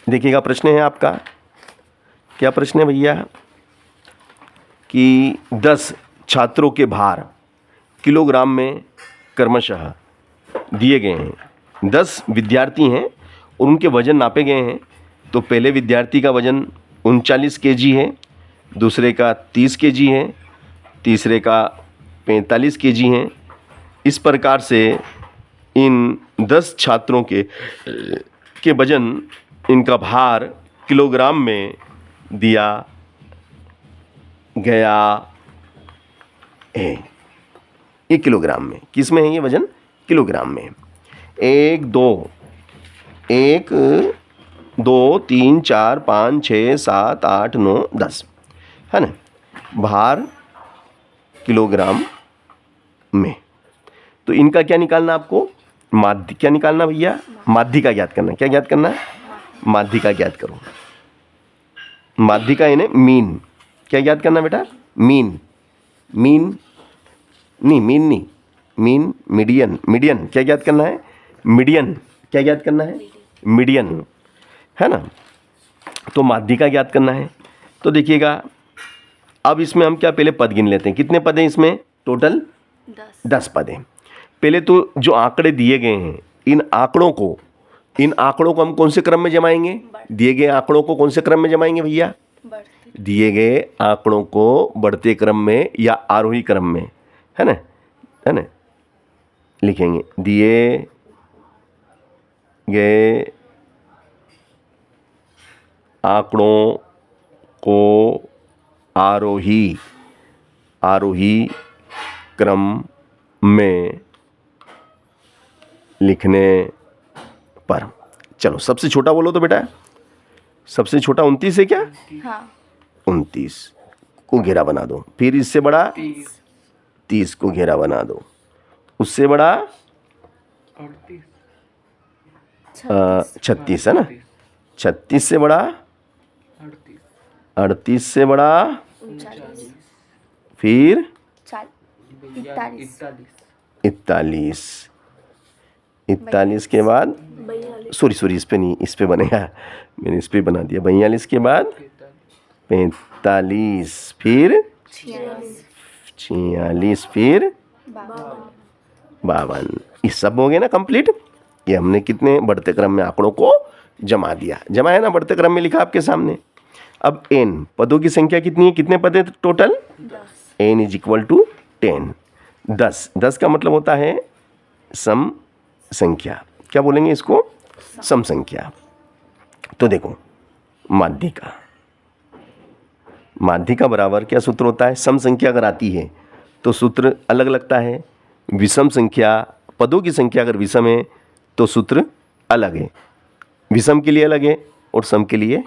देखिएगा, प्रश्न है आपका, क्या प्रश्न है भैया कि 10 छात्रों के भार किलोग्राम में क्रमशः दिए गए हैं। 10 विद्यार्थी हैं और उनके वजन नापे गए हैं। तो पहले विद्यार्थी का वजन 39 केजी है, दूसरे का 30 केजी है, तीसरे का 45 केजी है। इस प्रकार से इन 10 छात्रों के वजन, इनका भार किलोग्राम में दिया गया है। ये किलोग्राम में, किस में है ये वजन? किलोग्राम में। 1 2 3 4 5 6 7 8 9 10 है ना, भार किलोग्राम में। तो इनका क्या निकालना आपको? माध्य। क्या निकालना भैया? माध्यिका ज्ञात करना। क्या ज्ञात करना है? माध्यिका ज्ञात करो। माध्यिका यानी मीन। क्या ज्ञात करना बेटा? मीन। मीन नहीं, मीन नहीं, मीन, मीडियन। मीडियन क्या ज्ञात करना है? मीडियन। क्या ज्ञात करना है? मीडियन, है ना। तो माध्यिका ज्ञात करना है। तो देखिएगा, अब इसमें हम क्या पहले पद गिन लेते हैं। कितने पद हैं इसमें? टोटल 10 पद हैं। पहले तो जो आंकड़े दिए गए हैं, इन आंकड़ों को हम कौन से क्रम में जमाएंगे? दिए गए आंकड़ों को कौन से क्रम में जमाएंगे भैया? दिए गए आंकड़ों को बढ़ते क्रम में या आरोही क्रम में, है ना, है ना, लिखेंगे। दिए गए आंकड़ों को आरोही क्रम में लिखने पर, चलो सबसे छोटा बोलो तो बेटा। सबसे छोटा 29 है क्या? हाँ। 29 को घेरा बना दो। फिर इससे बड़ा 30 को घेरा बना दो। उससे बड़ा 36 है ना। 36 से बड़ा 38 से बड़ा, 39, फिर 41, 41 के बाद, सॉरी इस पे नहीं, इस पे बनेगा, मैंने इस पे बना दिया। 42 के बाद 45, फिर 46, फिर 52। ये सब हो गए ना कंप्लीट। ये हमने कितने बढ़ते क्रम में आंकड़ों को जमा दिया। जमा है ना, बढ़ते क्रम में लिखा आपके सामने। अब n पदों की संख्या कितनी है? कितने पद है total? n is equal to 10। 10 का मतलब होता है सम संख्या। क्या बोलेंगे इसको? सम संख्या। तो देखो, माध्यिका बराबर क्या सूत्र होता है? सम संख्या अगर आती है तो सूत्र अलग लगता है। विषम संख्या, पदों की संख्या अगर विषम है तो सूत्र अलग है। विषम के लिए अलग है और सम के लिए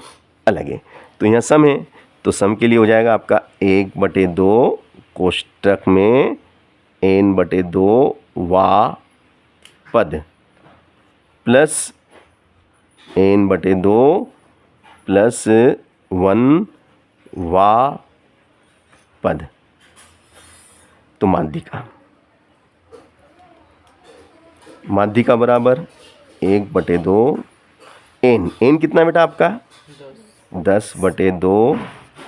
अलग है। तो यहाँ सम है तो सम के लिए हो जाएगा आपका 1/2 कोष्टक में n/2 वा पद प्लस n/2 प्लस 1 वा पद। तो माध्यिका बराबर 1/2 n कितना बेटा आपका? 10/2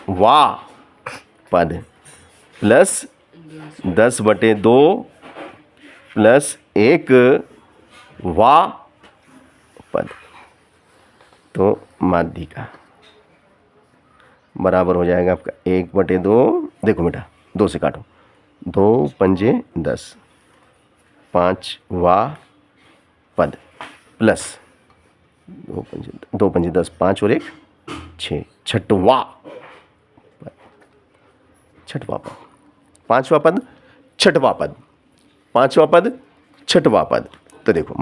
वा पद प्लस 10/2 प्लस 1 वा पद। तो माध्यिका बराबर हो जाएगा आपका 1/2। देखो बेटा, 2 से काटो, 2 पंजे 10, 5 वा पद प्लस 2 पंजे 10, 5 और 1 6, छठवा पद, छठवा पद, पांचवा पद, छठवा पद, पांचवा पद, छठवा पद। तो देखो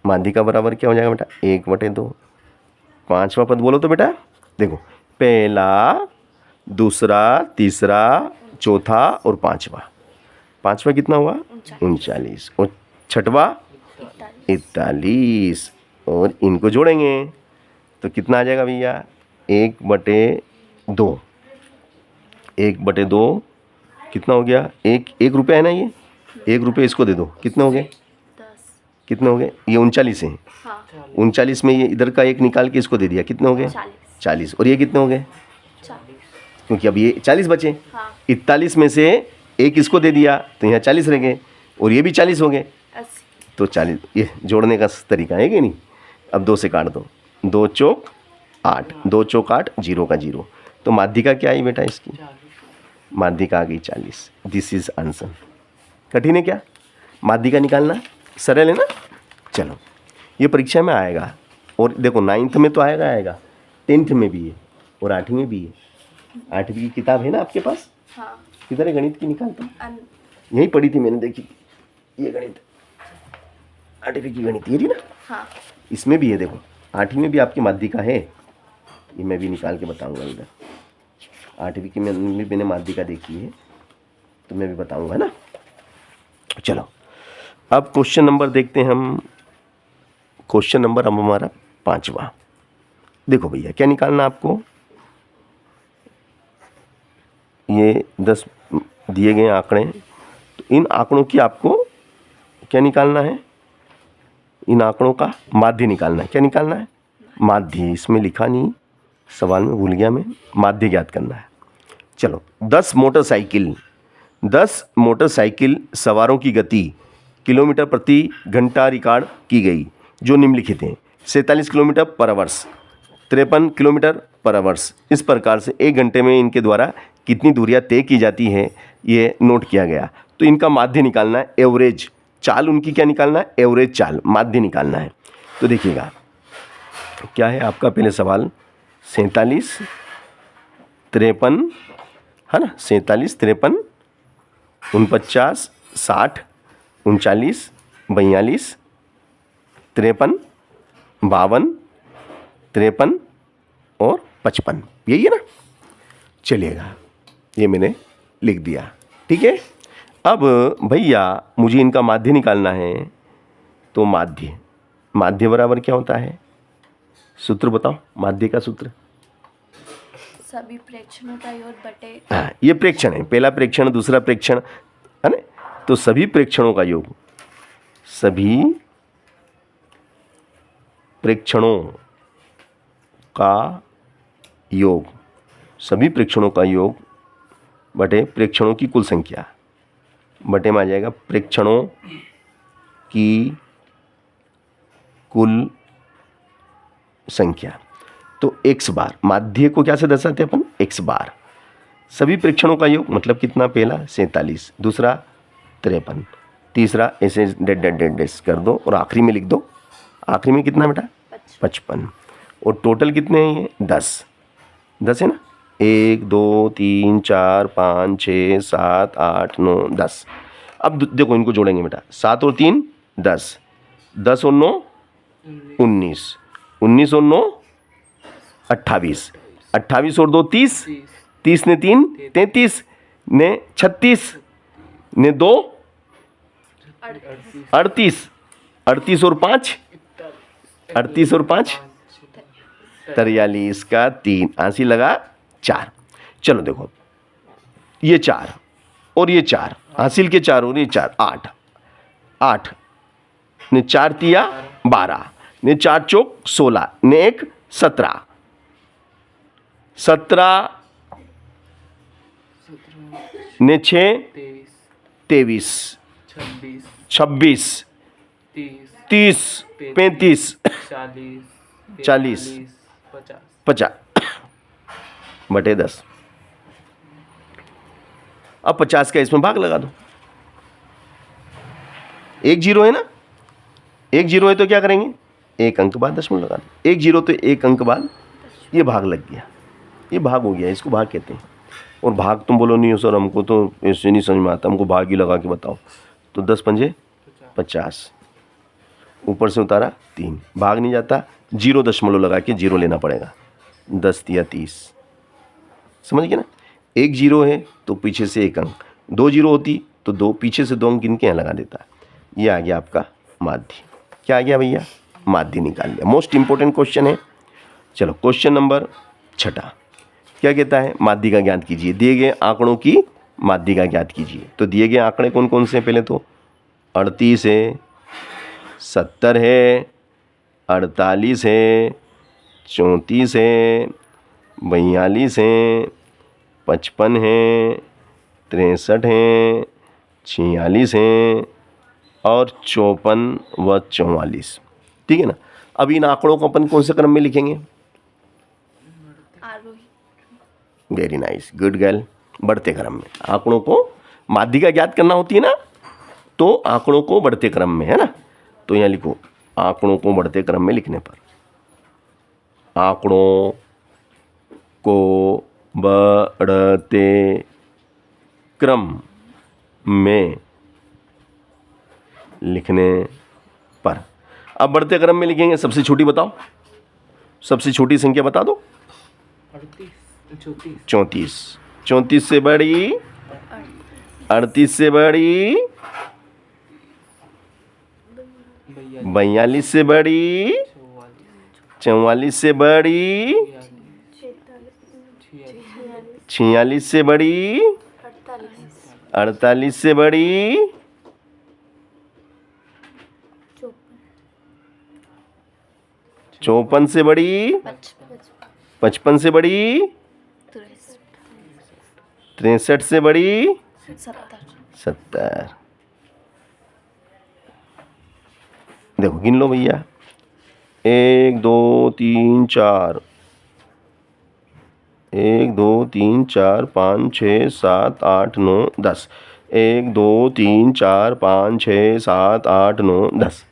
माध्यिका बराबर क्या हो जाएगा बेटा? 1/2। पांचवा पद बोलो तो बेटा, देखो, पहला, दूसरा, तीसरा, चौथा और पांचवा। पांचवा कितना हुआ? 39 और छठवा 41। और इनको जोड़ेंगे तो कितना आ जाएगा भैया? 1/2। 1/2 कितना हो गया? 1 रुपया है ना ये। 1 रुपये इसको दे दो, कितने हो गए? कितने हो गए? ये 39 है। हाँ 39 में ये इधर का एक निकाल के इसको दे दिया, कितने हो गए? 40। और ये कितने हो गए? 40। क्योंकि अब ये 40 बचे। हाँ 41 में से एक इसको दे दिया तो यहाँ 40 रह गए, और ये भी 40 हो गए, 80। तो 40। ये जोड़ने का तरीका है कि नहीं? अब 2 से काट दो, 2 चौक 8, 2 चौक 8, 0 का 0। तो माध्यिका क्या आई बेटा इसकी? माध्यिका आ गई 40। This is answer. कठिन है क्या माध्यिका निकालना? सरल है ना? चलो, ये परीक्षा में आएगा, और देखो 9th में तो आएगा 10th में भी है और 8वीं में भी है। 8वीं की किताब है ना आपके पास? हाँ किधर है गणित की? निकालता हूँ, अन यही पढ़ी थी मैंने, देखी ये गणित, 8वीं की गणित ये थी ना, हाँ इसमें भी है। देखो 8वीं में भी आपकी माध्यिका है, ये मैं भी निकाल के बताऊंगा इधर। 8वीं की में भी मैंने माध्यिका देखी है, तो मैं भी बताऊंगा ना। चलो, अब क्वेश्चन नंबर देखते हैं हम। क्वेश्चन नंबर अब हमारा 5वां। देखो भैया, क्या निकालना आपको? ये 10 दिए गए आंकड़े, तो इन आंकड़ों की आपको क्या निकालना है? इन आंकड़ों का माध्य निकालना है। क्या निकालना है? माध्य। इसमें लिखा नहीं, सवाल में भूल गया मैं, माध्य ज्ञात करना है। चलो, 10 मोटरसाइकिल सवारों की गति किलोमीटर प्रति घंटा रिकॉर्ड की गई, जो निम्नलिखित हैं। 47 किलोमीटर पर आवर्स, 53 किलोमीटर पर आवर्स। इस प्रकार से 1 घंटे में इनके द्वारा कितनी दूरियां तय की जाती है, ये नोट किया गया। तो इनका माध्य निकालना है, एवरेज चाल उनकी क्या निकालना है? एवरेज चाल, माध्य निकालना है। तो देखिएगा क्या है आपका पहले सवाल, 47, 53 है ना, 47, 53, 49, 60, 39, 42, 53, 52, 53 और 55, यही है ना? चलिएगा, ये मैंने लिख दिया, ठीक है। अब भैया मुझे इनका माध्य निकालना है, तो माध्य बराबर क्या होता है? सूत्र बताओ, माध्य का सूत्र। सभी प्रेक्षणों का योग बटे। हाँ, ये प्रेक्षण है, पहला प्रेक्षण, दूसरा प्रेक्षण है ना, तो सभी प्रेक्षणों का योग, सभी प्रेक्षणों का योग, सभी प्रेक्षणों का योग बटे प्रेक्षणों की कुल संख्या, बटे में आ जाएगा प्रेक्षणों की कुल संख्या। तो x बार, माध्य को क्या से दर्शाते हैं अपन? x बार। सभी प्रेक्षणों का योग मतलब कितना? पहला 47, दूसरा 53, तीसरा ऐसे डेड कर दो, और आखिरी में लिख दो। आखिरी में कितना बेटा? 55। और टोटल कितने हैं ये? 10 है ना? 1 2 3 4 5 6 7 8 9 10। अब देखो इनको जोड़ेंगे बेटा, 7 और 3 10, 10 और 9 19, 19 और 9 28, 28 और 2 30, 30 ने 3 33, ने 36, ने 2 38, 38 और 5 38 और 5 43 का 3, आंसी लगा 4। चलो देखो, ये 4 और ये 4, हासिल के 4 और ये 4, 8, 8 ने 4 तिया 12, ने 4 चौक 16, ने 1 17, 17 ने 6 23, 26, 30, 35, 40, 50 बटे 10। अब 50 का इसमें भाग लगा दो। 1 0 है ना, 1 0 है तो क्या करेंगे? 1 अंक बाद दशमलव लगा दो। 1 0 तो 1 अंक बाद ये भाग लग गया, ये भाग हो गया, इसको भाग कहते हैं। और भाग तुम बोलो नहीं हो सर, हमको तो ऐसे नहीं समझ में आता, हमको भाग ही लगा के बताओ। तो 10 पंजे 50, ऊपर से उतारा 3, भाग नहीं जाता, 0 दशमलव लगा के 0 लेना पड़ेगा। 10 तिया 30, समझ गए ना? 1 0 है तो पीछे से 1 अंक, 2 0 होती तो 2 पीछे से 2 अंक गिन के यहाँ लगा देता। ये आ गया आपका माध्य। क्या आ गया भैया? माध्य निकाल लिया। मोस्ट इंपॉर्टेंट क्वेश्चन है। चलो क्वेश्चन नंबर 6 क्या कहता है? माध्य का ज्ञात कीजिए। दिए गए आंकड़ों की माध्य का ज्ञात कीजिए। तो दिए गए आंकड़े कौन कौन से हैं? पहले तो 38 है, 70 है, 48 है, 34 है, 42 है, 55 है, 63 है, 46 है और 54 व 44। ठीक है ना। अब इन आंकड़ों को अपन कौन से क्रम में लिखेंगे? आरोही। Very nice, good girl. बढ़ते क्रम में आंकड़ों को माध्यिका ज्ञात करना होती है ना, तो आंकड़ों को बढ़ते क्रम में, है ना। तो यहाँ लिखो, आंकड़ों को बढ़ते क्रम में लिखने पर, आंकड़ों को बढ़ते क्रम में लिखने पर। अब बढ़ते क्रम में लिखेंगे, सबसे छोटी बताओ, सबसे छोटी संख्या बता दो। 34। 34 से बड़ी, 38 से बड़ी, 42 से बड़ी, 44 से बड़ी, 46 से बड़ी, 48 से बड़ी, 54 से बड़ी, 55 से बड़ी, 63 से बड़ी, 70। देखो गिन लो भैया, 1 2 3 4, 1 2 3 4 5 6 7 8 9 10। 1 2 3 4 5 6 7 8 9 10।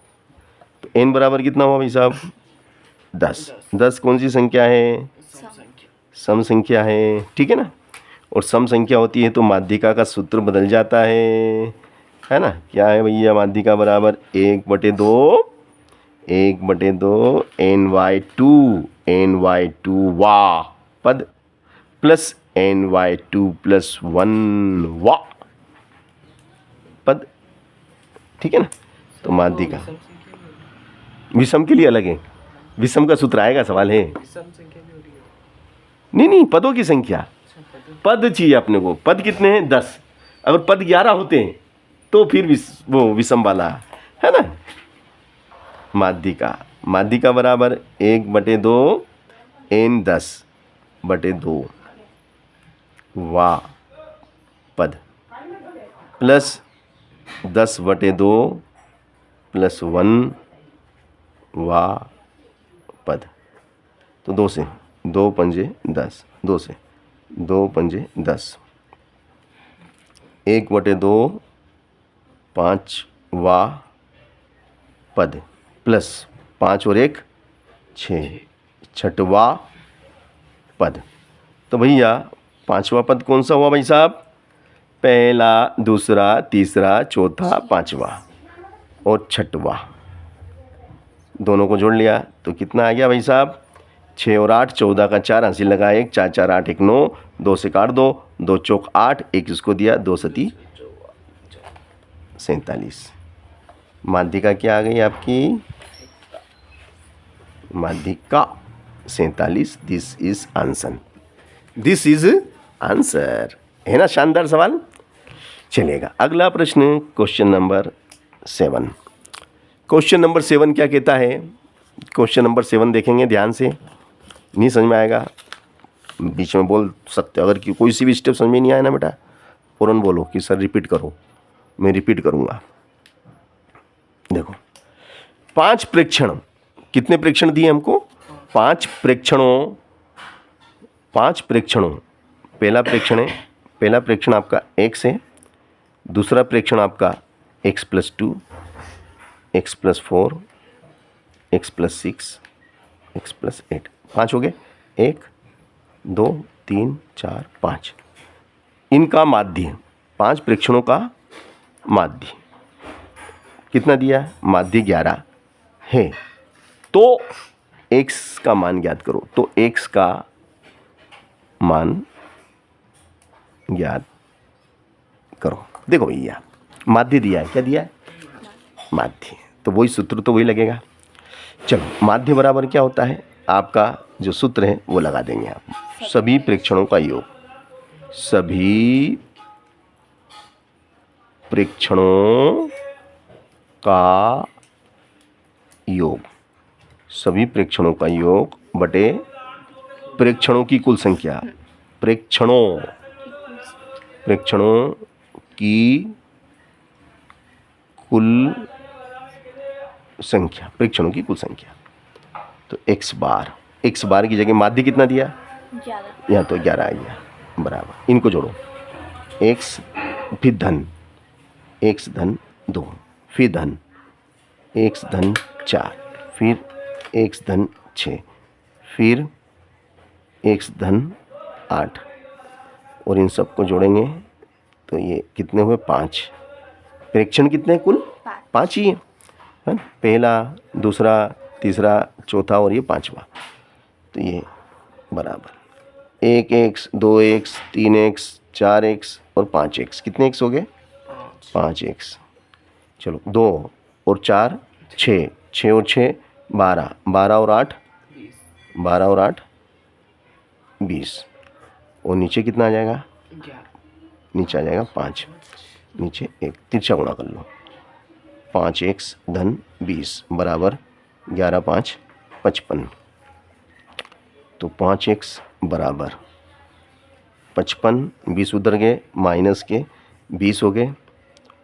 तो n बराबर कितना हुआ भाई साहब? 10। 10 कौन सी संख्या है? सम संख्या है, ठीक है ना। और सम संख्या होती है तो माध्यिका का सूत्र बदल जाता है ना। क्या है भैया? माध्यिका बराबर 1/2 ny2 वाह पद प्लस ny2 प्लस 1 वाह पद, ठीक है ना। तो माध्यिका विषम के लिए अलग है, विषम का सूत्र आएगा, सवाल है। नहीं, पदों की संख्या, पद चाहिए अपने को। पद कितने हैं? 10। अगर पद 11 होते हैं तो फिर वो विषम वाला, है ना। माध्यिका बराबर 1/2 n 10/2 वा पद प्लस 10/2 प्लस 1 वा पद। तो 2 से 2 पंजे 10, 2 से 2 पंजे 10, 1/2 5 वा पद प्लस 5 और 1 6 छठवा पद। तो भैया 5वां पद कौन सा हुआ भाई साहब? पहला, दूसरा, तीसरा, चौथा, 5वां और 6वां, दोनों को जोड़ लिया तो कितना आ गया भाई साहब? 6 और 8 14 का 4 हंसी लगा 1, 4 4 8 1 9, 2 से काट दो, 2 चौक 8, 1 इसको दिया, 2 सती 47। माध्यिका क्या आ गई आपकी? माध्यिका 47। This is answer, this is answer, है ना। शानदार सवाल। चलेगा अगला प्रश्न, क्वेश्चन नंबर 7। क्वेश्चन नंबर 7 क्या कहता है? क्वेश्चन नंबर 7 देखेंगे ध्यान से, नहीं समझ में आएगा बीच में बोल सकते हो। अगर कोई सी भी स्टेप समझ में नहीं आया ना बेटा, फ़ौरन बोलो कि सर रिपीट करो, मैं रिपीट करूँगा। देखो 5 प्रेक्षण, कितने प्रेक्षण दिए हमको? 5 प्रेक्षणों। पहला प्रेक्षण आपका x है, दूसरा प्रेक्षण आपका x+2, x+4, x+6, x+8, 5 हो गए। 1 2 3 4 5। इनका माध्य, 5 प्रेक्षणों का माध्य कितना दिया? माध्य 11 है। तो x का मान ज्ञात करो। तो x का मान ज्ञात करो। देखो भैया माध्य दिया है, क्या दिया है? माध्य। तो वही सूत्र तो वही लगेगा। चलो माध्य बराबर क्या होता है? आपका जो सूत्र है वो लगा देंगे आप। सभी प्रेक्षणों का योग, सभी प्रेक्षणों का योग, सभी प्रेक्षणों का योग बटे प्रेक्षणों की कुल संख्या, प्रेक्षणों की कुल संख्या, प्रेक्षणों की कुल संख्या। तो x बार की जगह माध्य कितना दिया, 11। यहाँ तो 11 आ गया, बराबर। इनको जोड़ो, x फिर धन x धन 2, फिर धन x धन 4, फिर x धन 6, फिर x धन 8, और इन सबको जोड़ेंगे तो ये कितने हुए, 5। प्रेक्षण कितने हैं कुल, 5 ही है ना, पहला, दूसरा, तीसरा, चौथा और ये 5वां। तो ये बराबर 1x 2x 3x 4x और 5x, कितने x हो गए, 5x। चलो 2 और 4 6, 6 और 6 12, 12 और 8 20, और नीचे कितना आ जाएगा, नीचे आ जाएगा 5, नीचे 1, तिरछा गुणा कर लो, 5x धन 20 बराबर 11 5 55। तो 5x बराबर 55, 20 उधर गए माइनस के 20 हो गए,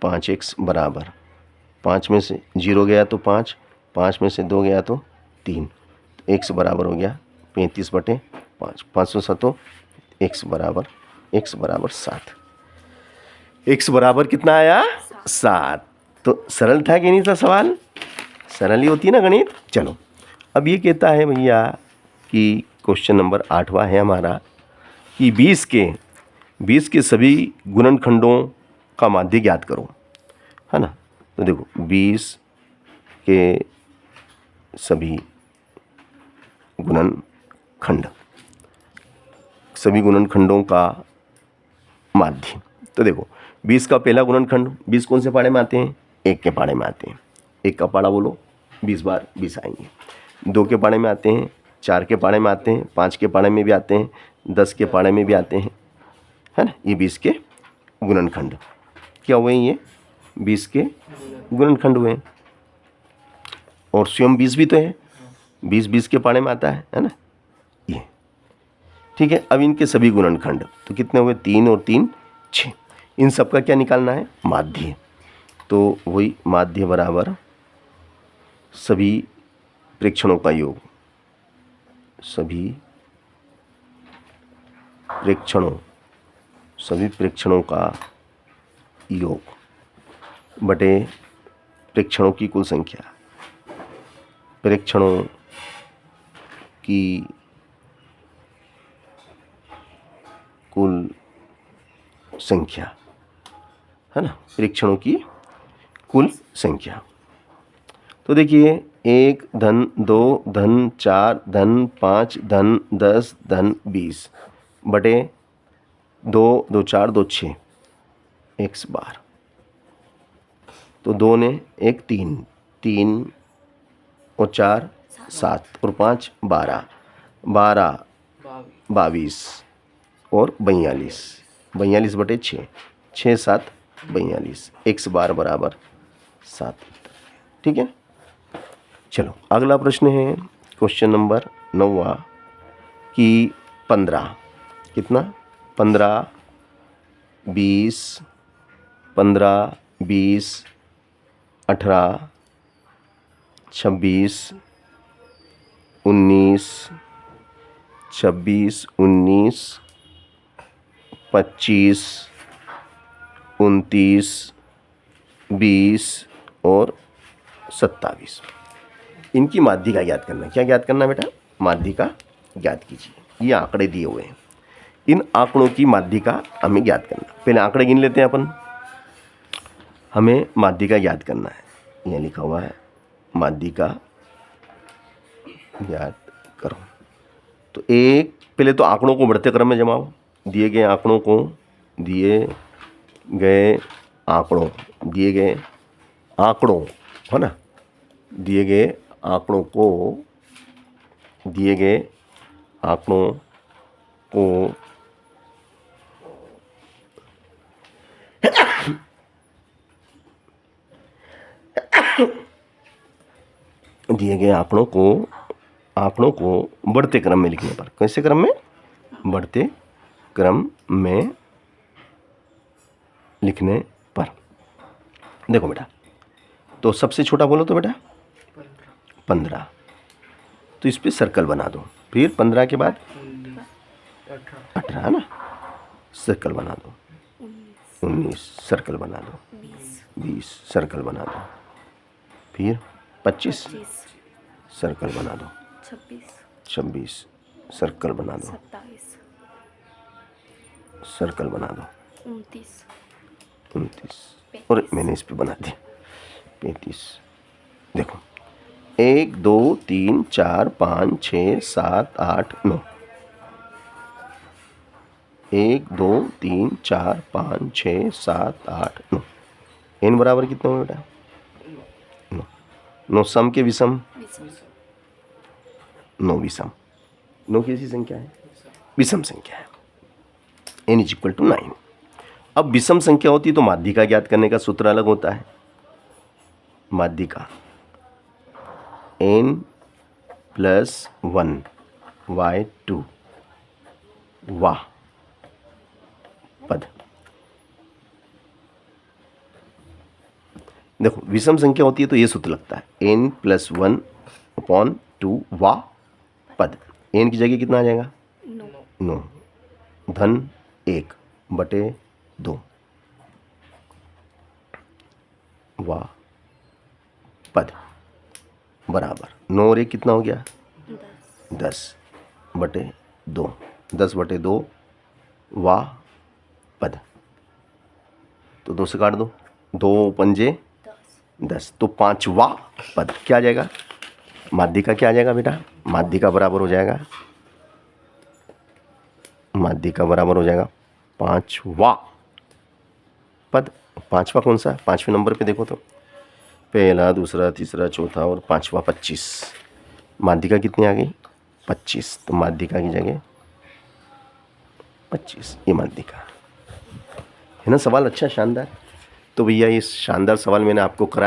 5x बराबर 5 में से 0 गया तो 5, 5 में से 2 गया तो 3, तो x बराबर हो गया 35/5, 507, x बराबर 7। x बराबर कितना आया, 7। तो सरल था कि नहीं था सवाल, सरल ही होती है ना गणित। चलो अब ये कहता है भैया कि क्वेश्चन नंबर 8वां है हमारा कि 20 के सभी गुणनखंडों का माध्य ज्ञात करो, है ना। तो देखो 20 के सभी गुणनखंड, सभी गुणनखंडों का माध्य। तो देखो 20 का पहला गुणनखंड, 20 कौन से पाड़े में आते हैं, 1 के पाड़े में आते हैं, 1 का पाड़ा बोलो 20 बार 20 आएंगे। 2 के पाड़े में आते हैं, 4 के पाड़े में आते हैं, 5 के पाड़े में भी आते हैं, 10 के पाड़े में भी आते हैं, है ना। ये 20 के गुणनखंड क्या हुए, ये 20 के गुणनखंड हुए। और स्वयं 20 भी तो है, 20 के पाड़े में आता है ना ये, ठीक है। अब इनके सभी गुणनखंड तो कितने हुए, 3 और 3 6, इन सब का क्या निकालना है, माध्य। तो वही माध्य बराबर सभी प्रेक्षणों का योग, सभी प्रेक्षणों का योग बटे प्रेक्षणों की कुल संख्या, प्रेक्षणों की कुल संख्या, है ना, प्रेक्षणों की कुल संख्या। तो देखिए 1 धन 2 धन 4 धन 5 धन 10 धन 20 बटे 2 2 4 2 6 x बार। तो 2 ने 1 3, 3 और 4 7 और 5 12, 12 22 और 42, 42 बटे 6, 6 7 42, x बार बराबर 7। ठीक है। चलो अगला प्रश्न है क्वेश्चन नंबर 9वां कि 15 कितना, 15 20 15 20 18 26 19 26 19 25 29 20 और 27, इनकी माध्य का ज्ञात करना है। क्या ज्ञात करना है बेटा, माध्य का ज्ञात कीजिए। ये आंकड़े दिए हुए हैं, इन आंकड़ों की माध्य का हमें ज्ञात करना। पहले आंकड़े गिन लेते हैं अपन, हमें माध्य का ज्ञात करना है। यहाँ लिखा हुआ है माध्य का ज्ञात करो। तो एक पहले तो आंकड़ों को बढ़ते क्रम में जमाओ, दिए गए आंकड़ों है ना, दिए गए आंकड़ों को दिए गए आंकड़ों को बढ़ते क्रम में लिखने पर, कैसे क्रम में? बढ़ते क्रम में लिखने पर। देखो बेटा, तो सबसे छोटा बोलो तो बेटा 15, तो इस पे सर्कल बना दो। फिर 15 के बाद 18 है ना, सर्कल बना दो। 19 सर्कल बना दो। 20 सर्कल बना दो। फिर 25 सर्कल बना दो। 26 सर्कल बना दो। 27 सर्कल बना दो। 29 और मैंने इस पे बना दिया 35। देखो 1 2 3 4 5 6 7 8 9। 1 2 3 4 5 6 7 8 9। n बराबर कितना हुआ बेटा? 9 सम के विषम? 9 विषम। 9 कैसी संख्या है? विषम संख्या है। n = 9। अब विषम संख्या होती है तो माध्यिका ज्ञात करने का सूत्र अलग होता है। माध्यिका n+1/2 वाह पद। देखो विषम संख्या होती है तो ये सूत्र लगता है n+1/2 वाह पद। n की जगह कितना आ जाएगा? 9 धन 1/2 वाह पद बराबर 9 और 1 कितना हो गया? 10/2। 10/2 वाह पद। तो 2 से काट दो, 2 पंजे 10, तो 5 वाह पद क्या आ जाएगा? माध्यिका क्या आ जाएगा बेटा? माध्यिका बराबर हो जाएगा, माध्यिका बराबर हो जाएगा 5 वाह पद। 5वां कौन सा? 5वें नंबर पे देखो तो पहला, दूसरा, तीसरा, चौथा और 5वां 25। माध्यिका कितनी आ गई? 25। तो माध्यिका की जगह 25, ये माध्यिका है ना। सवाल अच्छा शानदार। तो भैया इस शानदार सवाल मैंने आपको कराया।